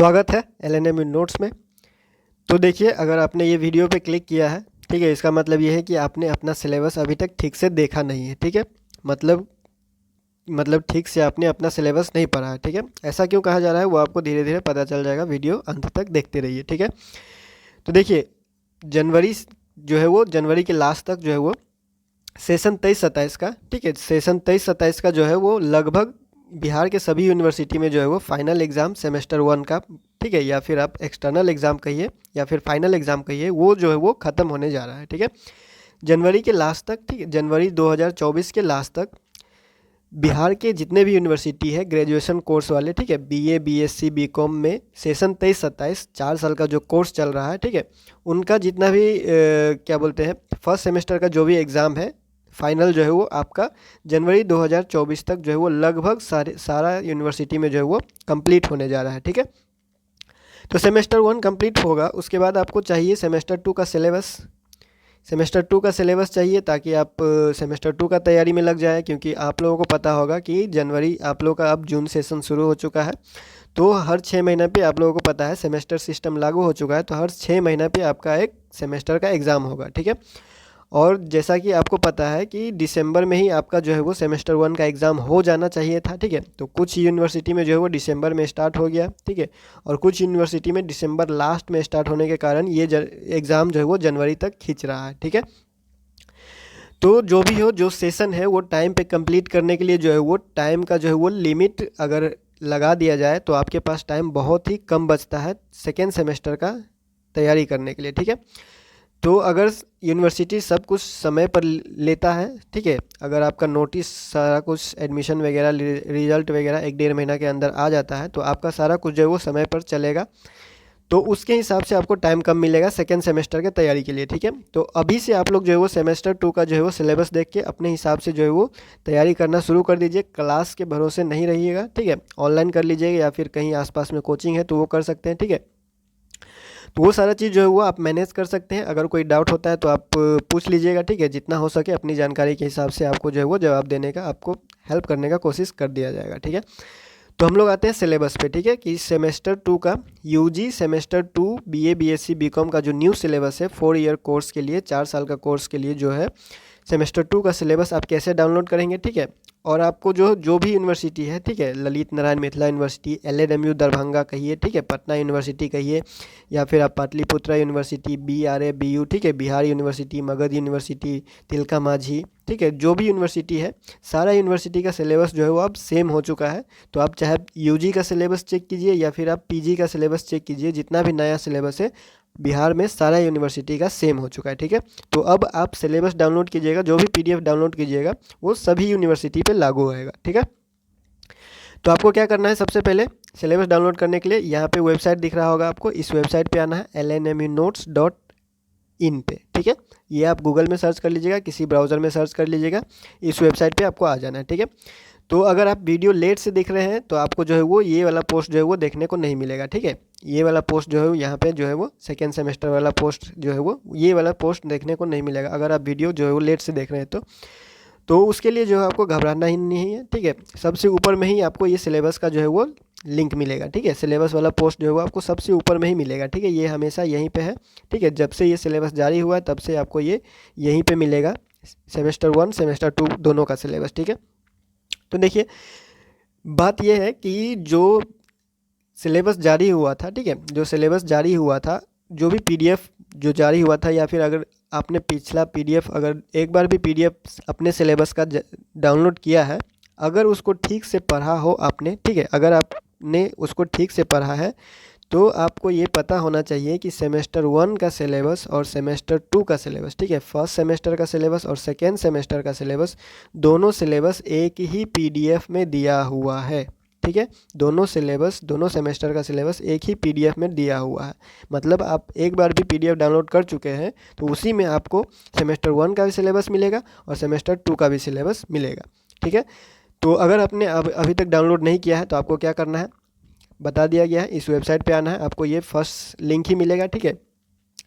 स्वागत है LNM notes में। तो देखिए, अगर आपने ये वीडियो पे क्लिक किया है, ठीक है, इसका मतलब ये है कि आपने अपना सिलेबस अभी तक ठीक से देखा नहीं है। ठीक है, मतलब ठीक से आपने अपना सिलेबस नहीं पढ़ा है। ठीक है, ऐसा क्यों कहा जा रहा है वो आपको धीरे धीरे पता चल जाएगा। वीडियो अंत तक देखते रहिए। ठीक है, तो देखिए, जनवरी जो है वो जनवरी के लास्ट तक जो है वो सेशन 23-27 का, ठीक है, सेशन 23-27 का जो है वो लगभग बिहार के सभी यूनिवर्सिटी में जो है वो फाइनल एग्ज़ाम सेमेस्टर 1 का, ठीक है, या फिर आप एक्सटर्नल एग्ज़ाम कहिए या फिर फाइनल एग्ज़ाम कहिए, वो जो है वो ख़त्म होने जा रहा है। ठीक है, जनवरी के लास्ट तक, ठीक है, जनवरी 2024 के लास्ट तक बिहार के जितने भी यूनिवर्सिटी है ग्रेजुएशन कोर्स वाले, ठीक है, बीए, बीएससी, बीकॉम में सेशन 23-27 4 साल का जो कोर्स चल रहा है, ठीक है, उनका जितना भी क्या बोलते हैं फर्स्ट सेमेस्टर का जो भी एग्ज़ाम है फाइनल जो है वो आपका जनवरी 2024 तक जो है वो लगभग सारा यूनिवर्सिटी में जो है वो कंप्लीट होने जा रहा है। ठीक है, तो सेमेस्टर 1 कंप्लीट होगा, उसके बाद आपको चाहिए सेमेस्टर 2 का सिलेबस। सेमेस्टर 2 का सिलेबस चाहिए ताकि आप सेमेस्टर 2 का तैयारी में लग जाए, क्योंकि आप लोगों को पता होगा कि जनवरी आप लोगों का अब जून सेशन शुरू हो चुका है। तो हर 6 महीने पे आप लोगों को पता है सेमेस्टर सिस्टम लागू हो चुका है, तो हर 6 महीने पे आपका एक सेमेस्टर का एग्ज़ाम होगा। ठीक है, और जैसा कि आपको पता है कि दिसंबर में ही आपका जो है वो सेमेस्टर 1 का एग्ज़ाम हो जाना चाहिए था। ठीक है, तो कुछ यूनिवर्सिटी में जो है वो दिसंबर में स्टार्ट हो गया, ठीक है, और कुछ यूनिवर्सिटी में दिसंबर लास्ट में स्टार्ट होने के कारण ये एग्ज़ाम जो है वो जनवरी तक खींच रहा है। ठीक है, तो जो भी हो, जो सेशन है वो टाइम पे कंप्लीट करने के लिए जो है वो टाइम का जो है वो लिमिट अगर लगा दिया जाए तो आपके पास टाइम बहुत ही कम बचता है सेकेंड सेमेस्टर का तैयारी करने के लिए। ठीक है, तो अगर यूनिवर्सिटी सब कुछ समय पर लेता है, ठीक है, अगर आपका नोटिस सारा कुछ एडमिशन वगैरह रिजल्ट वगैरह 1-1.5 महीना के अंदर आ जाता है, तो आपका सारा कुछ जो है वो समय पर चलेगा, तो उसके हिसाब से आपको टाइम कम मिलेगा सेकेंड सेमेस्टर के तैयारी के लिए। ठीक है, तो अभी से आप लोग जो है वो सेमेस्टर 2 का जो है वो सिलेबस देख के अपने हिसाब से जो है वो तैयारी करना शुरू कर दीजिए। क्लास के भरोसे नहीं रहिएगा, ठीक है, ऑनलाइन कर लीजिएगा या फिर कहीं आसपास में कोचिंग है तो वो कर सकते हैं। ठीक है, तो वो सारा चीज़ जो है वो आप मैनेज कर सकते हैं। अगर कोई डाउट होता है तो आप पूछ लीजिएगा, ठीक है, जितना हो सके अपनी जानकारी के हिसाब से आपको जो है वो जवाब देने का, आपको हेल्प करने का कोशिश कर दिया जाएगा। ठीक है, तो हम लोग आते हैं सिलेबस पे। ठीक है, कि सेमेस्टर 2 का UG semester 2 BA, BSc, BCom का जो न्यू सिलेबस है 4 ईयर कोर्स के लिए, 4 साल का कोर्स के लिए जो है सेमेस्टर 2 का सिलेबस आप कैसे डाउनलोड करेंगे। ठीक है, और आपको जो जो भी यूनिवर्सिटी है, ठीक है, ललित नारायण मिथिला यूनिवर्सिटी, एलएनएमयू दरभंगा कहिए, ठीक है, पटना यूनिवर्सिटी कहिए, या फिर आप पाटलिपुत्रा यूनिवर्सिटी, बीआरए, बीयू, ठीक है, बिहार यूनिवर्सिटी, मगध यूनिवर्सिटी, तिलका मांझी, ठीक है, जो भी यूनिवर्सिटी है सारा यूनिवर्सिटी का सिलेबस जो है वो अब सेम हो चुका है। तो आप चाहे यूजी का सिलेबस चेक कीजिए या फिर आप पीजी का सिलेबस चेक कीजिए, जितना भी नया सिलेबस है बिहार में सारा यूनिवर्सिटी का सेम हो चुका है। ठीक है, तो अब आप सिलेबस डाउनलोड कीजिएगा, जो भी पीडीएफ डाउनलोड कीजिएगा वो सभी यूनिवर्सिटी पे लागू होएगा। ठीक है, तो आपको क्या करना है, सबसे पहले सिलेबस डाउनलोड करने के लिए यहाँ पे वेबसाइट दिख रहा होगा आपको, इस वेबसाइट पे आना है lnmunotes.in पे। ठीक है, ये आप गूगल में सर्च कर लीजिएगा, किसी ब्राउज़र में सर्च कर लीजिएगा, इस वेबसाइट पे आपको आ जाना है। ठीक है, तो अगर आप वीडियो लेट से देख रहे हैं तो आपको जो है वो ये वाला पोस्ट जो है वो देखने को नहीं मिलेगा। ठीक है, ये वाला पोस्ट जो है यहाँ पे जो है वो सेकेंड सेमेस्टर वाला पोस्ट जो है वो ये वाला पोस्ट देखने को नहीं मिलेगा अगर आप वीडियो जो है वो लेट से देख रहे हैं तो उसके लिए जो है आपको घबराना ही नहीं है। ठीक है, सबसे ऊपर में ही आपको ये सिलेबस का जो है वो लिंक मिलेगा। ठीक है, सिलेबस वाला पोस्ट जो है वो आपको सबसे ऊपर में ही मिलेगा। ठीक है, ये हमेशा यहीं पे है। ठीक है, जब से ये सिलेबस जारी हुआ है तब से आपको ये यहीं पे मिलेगा, सेमेस्टर 1 सेमेस्टर 2 दोनों का सिलेबस। ठीक है, तो देखिए, बात यह है कि जो सिलेबस जारी हुआ था, ठीक है, जो सिलेबस जारी हुआ था, जो भी पीडीएफ जो जारी हुआ था, या फिर अगर आपने पिछला पीडीएफ, अगर एक बार भी पीडीएफ अपने सिलेबस का डाउनलोड किया है, अगर उसको ठीक से पढ़ा हो आपने, ठीक है, अगर आपने उसको ठीक से पढ़ा है तो आपको ये पता होना चाहिए कि सेमेस्टर 1 का सिलेबस और सेमेस्टर 2 का सिलेबस, ठीक है, फर्स्ट सेमेस्टर का सिलेबस और सेकेंड सेमेस्टर का सिलेबस, दोनों सिलेबस एक ही पीडीएफ में दिया हुआ है। ठीक है, दोनों सिलेबस, दोनों सेमेस्टर का सिलेबस एक ही पीडीएफ में दिया हुआ है। मतलब आप एक बार भी पीडीएफ डाउनलोड कर चुके हैं तो उसी में आपको सेमेस्टर 1 का भी सिलेबस मिलेगा और सेमेस्टर 2 का भी सिलेबस मिलेगा। ठीक है, तो अगर आपने अभी तक डाउनलोड नहीं किया है तो आपको क्या करना है, बता दिया गया है, इस वेबसाइट पे आना है, आपको ये फर्स्ट लिंक ही मिलेगा। ठीक है,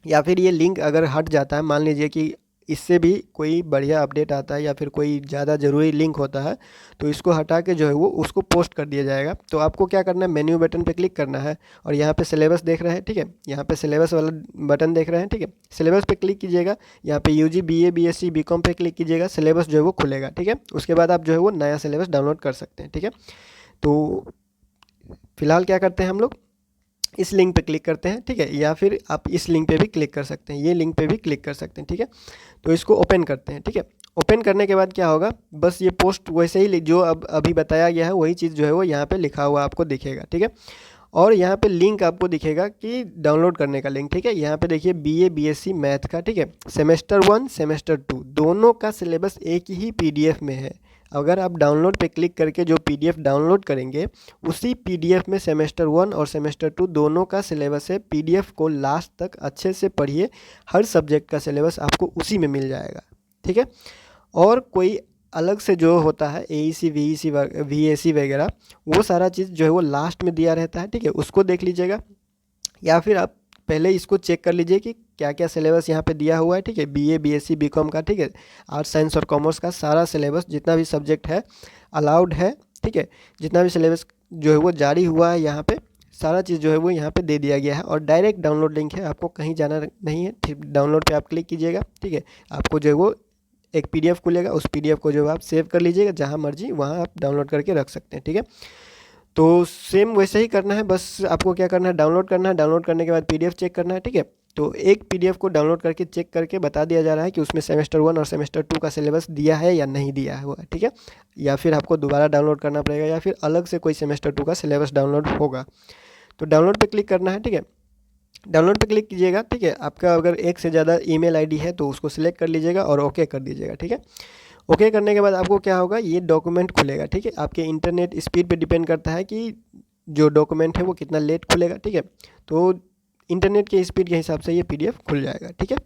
या फिर ये लिंक अगर हट जाता है, मान लीजिए कि इससे भी कोई बढ़िया अपडेट आता है या फिर कोई ज़्यादा ज़रूरी लिंक होता है तो इसको हटा के जो है वो उसको पोस्ट कर दिया जाएगा। तो आपको क्या करना है, मेन्यू बटन पे क्लिक करना है और यहाँ पे सिलेबस देख रहे हैं, ठीक है, यहाँ पे सिलेबस वाला बटन देख रहे हैं, ठीक है, सिलेबस पे क्लिक कीजिएगा। यहाँ पे यूजी बीए बीएससी बीकॉम पे क्लिक कीजिएगा, सिलेबस जो है वो खुलेगा, ठीक है। उसके बाद आप जो है वो नया सिलेबस डाउनलोड कर सकते हैं, ठीक है। तो फिलहाल क्या करते हैं हम लोग, इस लिंक पे क्लिक करते हैं, ठीक है, या फिर आप इस लिंक पे भी क्लिक कर सकते हैं, ये लिंक पे भी क्लिक कर सकते हैं, ठीक है। तो इसको ओपन करते हैं, ठीक है। ओपन करने के बाद क्या होगा, बस ये पोस्ट वैसे ही जो अब अभी बताया गया है वही चीज़ जो है वो यहाँ पे लिखा हुआ आपको दिखेगा, ठीक है। और यहाँ पे लिंक आपको दिखेगा कि डाउनलोड करने का लिंक, ठीक है। यहाँ पे देखिए बीए बीएससी मैथ का, ठीक है, सेमेस्टर 1 सेमेस्टर 2 दोनों का सिलेबस एक ही पीडीएफ में है। अगर आप डाउनलोड पे क्लिक करके जो पीडीएफ डाउनलोड करेंगे उसी पीडीएफ में सेमेस्टर 1 और सेमेस्टर 2 दोनों का सिलेबस है। पीडीएफ को लास्ट तक अच्छे से पढ़िए, हर सब्जेक्ट का सिलेबस आपको उसी में मिल जाएगा, ठीक है। और कोई अलग से जो होता है एईसी वीईसी वीएसी वगैरह वो सारा चीज़ जो है वो लास्ट में दिया रहता है, ठीक है, उसको देख लीजिएगा। या फिर आप पहले इसको चेक कर लीजिए कि क्या क्या सिलेबस यहाँ पे दिया हुआ है, ठीक है, बीए बीएससी बीकॉम का, ठीक है, आर्ट्स साइंस और कॉमर्स का सारा सिलेबस जितना भी सब्जेक्ट है अलाउड है, ठीक है, जितना भी सिलेबस जो है वो जारी हुआ है यहाँ पे सारा चीज़ जो है वो यहाँ पे दे दिया गया है। और डायरेक्ट डाउनलोड लिंक है, आपको कहीं जाना नहीं है, ठीक, डाउनलोड पे आप क्लिक कीजिएगा, ठीक है, आपको जो है वो एक पीडीएफ खुलेगा, उस पीडीएफ को जो है आप सेव कर लीजिएगा, जहाँ मर्जी वहाँ आप डाउनलोड करके रख सकते हैं, ठीक है। तो सेम वैसे ही करना है, बस आपको क्या करना है, डाउनलोड करना है, डाउनलोड करने के बाद पीडीएफ चेक करना है, ठीक है। तो एक पीडीएफ को डाउनलोड करके चेक करके बता दिया जा रहा है कि उसमें सेमेस्टर 1 और सेमेस्टर 2 का सिलेबस दिया है या नहीं दिया हुआ है, ठीक है। या फिर आपको दोबारा डाउनलोड करना पड़ेगा या फिर अलग से कोई सेमेस्टर 2 का सिलेबस डाउनलोड होगा। तो डाउनलोड पे क्लिक करना है, ठीक है, डाउनलोड पे क्लिक कीजिएगा, ठीक है। आपका अगर एक से ज़्यादा ईमेल आईडी है तो उसको सिलेक्ट कर लीजिएगा और ओके कर दीजिएगा, ठीक है। ओके करने के बाद आपको क्या होगा, ये डॉक्यूमेंट खुलेगा, ठीक है। आपके इंटरनेट स्पीड पे डिपेंड करता है कि जो डॉक्यूमेंट है वो कितना लेट खुलेगा, ठीक है। तो इंटरनेट के स्पीड के हिसाब से ये पीडीएफ खुल जाएगा, ठीक है।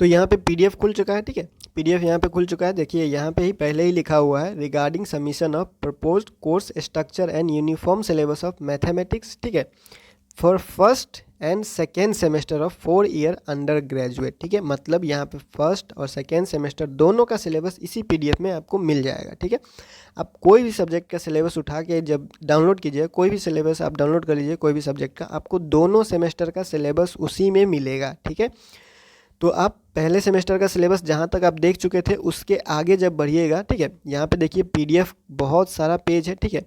तो यहाँ पे पीडीएफ खुल चुका है, ठीक है, पीडीएफ यहाँ पे खुल चुका है। देखिए यहाँ पे ही पहले ही लिखा हुआ है regarding submission of proposed course structure and uniform syllabus of mathematics, ठीक है, for first and second semester of 4 year under graduate, ठीक है। मतलब यहाँ पे फर्स्ट और सेकेंड सेमेस्टर दोनों का सिलेबस इसी पीडीएफ में आपको मिल जाएगा, ठीक है। आप कोई भी सब्जेक्ट का सिलेबस उठा के जब डाउनलोड कीजिए, कोई भी सिलेबस आप डाउनलोड कर लीजिए कोई भी सब्जेक्ट का, आपको दोनों सेमेस्टर का सिलेबस उसी में मिलेगा, ठीक है। तो आप पहले सेमेस्टर का सिलेबस जहाँ तक आप देख चुके थे उसके आगे जब बढ़िएगा, ठीक है, यहाँ पे देखिए पीडीएफ बहुत सारा पेज है, ठीक है,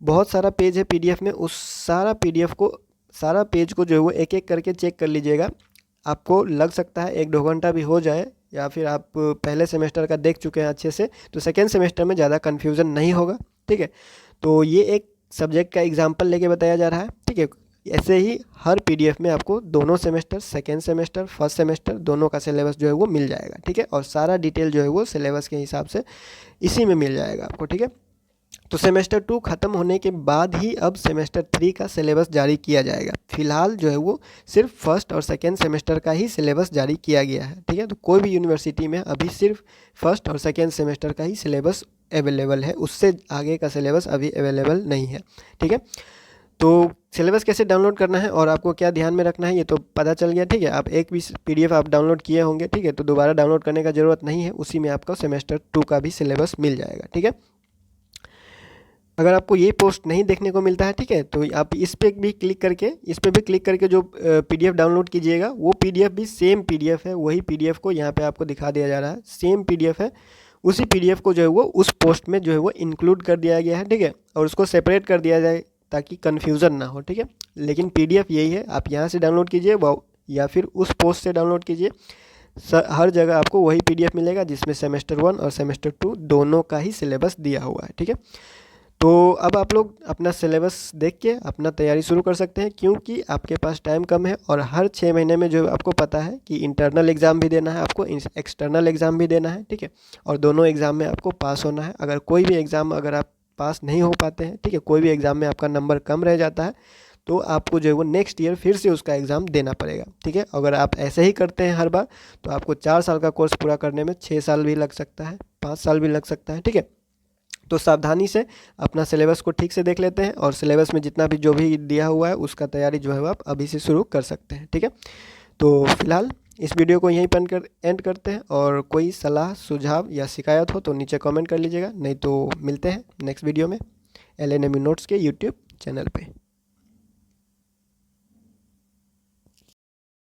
बहुत सारा पेज है पीडीएफ में। उस सारा पीडीएफ को, सारा पेज को जो है वो एक एक करके चेक कर लीजिएगा। आपको लग सकता है 1-2 घंटा भी हो जाए, या फिर आप पहले सेमेस्टर का देख चुके हैं अच्छे से तो सेकेंड सेमेस्टर में ज़्यादा कन्फ्यूज़न नहीं होगा, ठीक है। तो ये एक सब्जेक्ट का एग्जाम्पल लेके बताया जा रहा है, ठीक है। ऐसे ही हर पीडीएफ में आपको दोनों semester, second semester, first semester दोनों का सिलेबस जो है वो मिल जाएगा, ठीक है। और सारा डिटेल जो है वो सिलेबस के हिसाब से इसी में मिल जाएगा आपको, ठीक है। तो सेमेस्टर 2 ख़त्म होने के बाद ही अब सेमेस्टर 3 का सिलेबस जारी किया जाएगा। फिलहाल जो है वो सिर्फ फर्स्ट और सेकेंड सेमेस्टर का ही सिलेबस जारी किया गया है, ठीक है। तो कोई भी यूनिवर्सिटी में अभी सिर्फ फर्स्ट और सेकेंड सेमेस्टर का ही सिलेबस अवेलेबल है, उससे आगे का सिलेबस अभी अवेलेबल नहीं है, ठीक है। तो सिलेबस कैसे डाउनलोड करना है और आपको क्या ध्यान में रखना है ये तो पता चल गया, ठीक है। आप एक भी पीडीएफ आप डाउनलोड किए होंगे, ठीक है, तो दोबारा डाउनलोड करने का ज़रूरत नहीं है, उसी में आपको सेमेस्टर 2 का भी सिलेबस मिल जाएगा, ठीक है। अगर आपको ये पोस्ट नहीं देखने को मिलता है, ठीक है, तो आप इस पर भी क्लिक करके, इस पर भी क्लिक करके जो पीडीएफ डाउनलोड कीजिएगा वो पीडीएफ भी सेम पीडीएफ है, वही पीडीएफ को यहाँ पे आपको दिखा दिया जा रहा है, सेम पीडीएफ है। उसी पीडीएफ को जो है वो उस पोस्ट में जो है वो इंक्लूड कर दिया गया है, ठीक है, और उसको सेपरेट कर दिया जाए ताकि कन्फ्यूज़न ना हो, ठीक है। लेकिन पीडीएफ यही है, आप यहाँ से डाउनलोड कीजिए या फिर उस पोस्ट से डाउनलोड कीजिए, हर जगह आपको वही पीडीएफ मिलेगा जिसमें सेमेस्टर 1 और सेमेस्टर 2 दोनों का ही सिलेबस दिया हुआ है, ठीक है। तो अब आप लोग अपना सिलेबस देख के अपना तैयारी शुरू कर सकते हैं, क्योंकि आपके पास टाइम कम है और हर 6 महीने में जो आपको पता है कि इंटरनल एग्ज़ाम भी देना है आपको, एक्सटर्नल एग्ज़ाम भी देना है, ठीक है, और दोनों एग्ज़ाम में आपको पास होना है। अगर कोई भी एग्ज़ाम अगर आप पास नहीं हो पाते हैं, ठीक है, कोई भी एग्ज़ाम में आपका नंबर कम रह जाता है तो आपको जो है वो नेक्स्ट ईयर फिर से उसका एग्ज़ाम देना पड़ेगा, ठीक है। अगर आप ऐसे ही करते हैं हर बार तो आपको 4 साल का कोर्स पूरा करने में 6 साल भी लग सकता है, 5 साल भी लग सकता है, ठीक है। तो सावधानी से अपना सिलेबस को ठीक से देख लेते हैं और सिलेबस में जितना भी जो भी दिया हुआ है उसका तैयारी जो है वो आप अभी से शुरू कर सकते हैं, ठीक है। तो फिलहाल इस वीडियो को यहीं पर एंड करते हैं, और कोई सलाह सुझाव या शिकायत हो तो नीचे कमेंट कर लीजिएगा, नहीं तो मिलते हैं नेक्स्ट वीडियो में LNMU नोट्स के यूट्यूब चैनल पे।